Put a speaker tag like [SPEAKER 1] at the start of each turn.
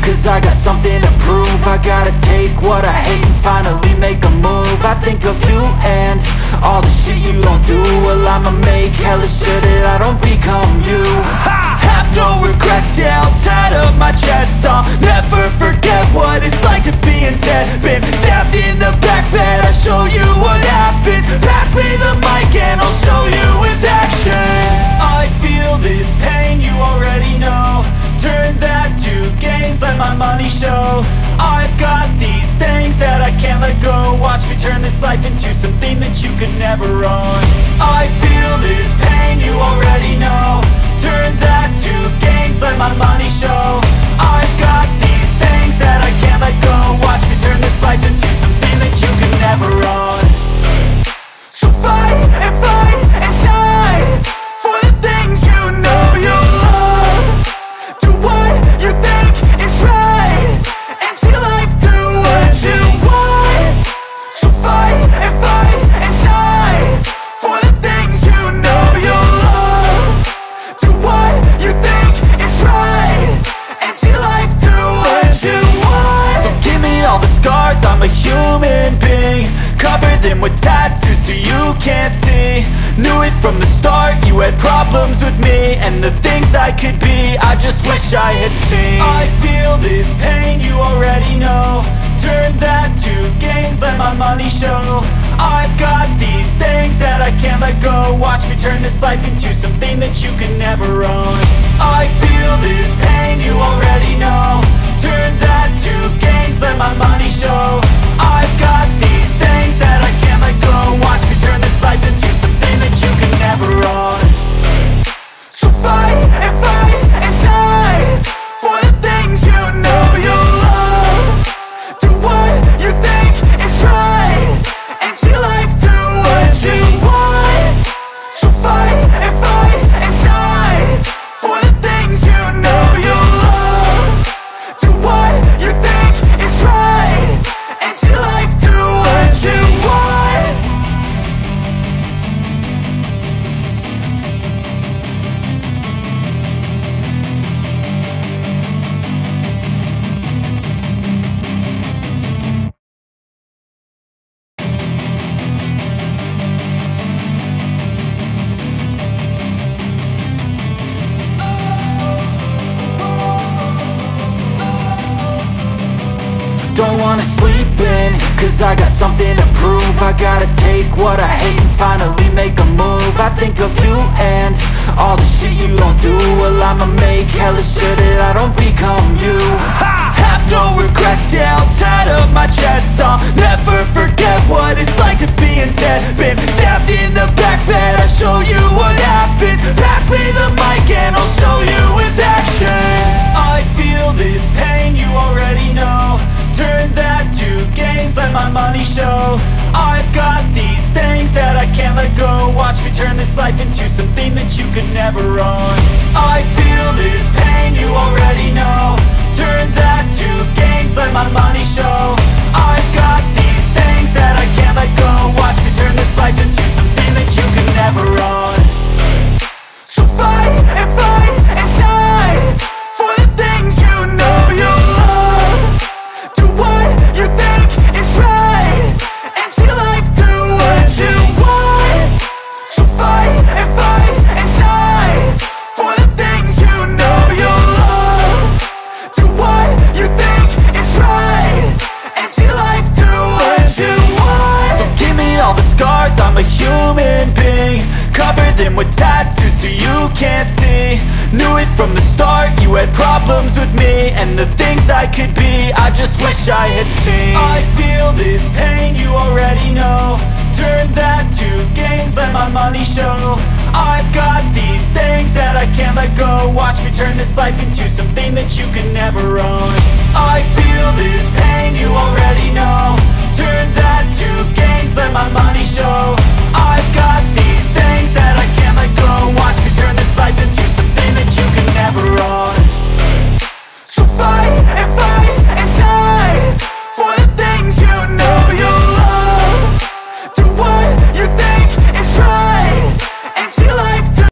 [SPEAKER 1] cause I got something to prove. I gotta take what I hate and finally make a move. I think of you and all the shit you don't do. Well, I'ma make hella sure that I don't become you. I have no regrets, yeah, I'll tie up my chest. I'll never forget what it's like to be in debt. Been stabbed in the back bed, I'll show you what happens. Pass me the mic and I'll show you with action. I feel this pain, you already know. Turn that to gains, let my money show. I've got these things that I can't let go. Watch me turn this life into something that you could never own. I feel this pain, you already know. Turn that to gains, let my money show. I've got these things that I can't let go. Watch me turn this life into something that you could never own. So fight and die for the things you know you love. Do what you think is right and see life do what you want. So fight and die for the things you know you love. Do what you think is right and see life do what you want. So give me all the scars, I'm a human being. Cover them with tattoos so you can't see. Knew it from the start, you had problems with me and the things I could be, I just wish I had seen. I feel this pain, you already know. Turn that to gains, let my money show. I've got these things that I can't let go. Watch me turn this life into something that you could never own. I feel this pain, you already know. Turn that to gains, let my money show. I've got these things that I can't let go. Watch me turn this life into something that you can never own. So fight and die for the things you know you love. Do what you think is right and see life do what you want. So fight and die for the things you know you love. Do what you think is right and see life do what you want. Don't wanna sleep in, cause I got something to prove. I gotta take what I hate and finally make a move. I think of you and all the shit you don't do. Well, I'ma make hella sure that I don't become you. I have no regrets, yeah, I'll tie up my chest. I'll never forget what it's like to be in debt. Been stabbed in the back bed, I'll show you what happens. Pass me the mic and I'll show you with action. I feel this pain, you already know. Turn that to gains, let my money show. I've got these things that I can't let go. Watch me turn this life into something that you could never own. I feel this pain, you already know. Turn that to gains, let my money show. I've got these things that I can't let go. Watch me turn this life into something that you could never own. So fight and die for the things you know you love. Do what you think is right and see life do what you want. So fight and die for the things you know you love. Do what you think is right and see life do what you want. So give me all the scars, I'm a human being. Cover them with tattoos so you can't see. Knew it from the start, you had problems with me and the things I could be, I just wish I had seen. I feel this pain, you already know. Turn that to gains, let my money show. I've got these things that I can't let go. Watch me turn this life into something that you can never own. I feel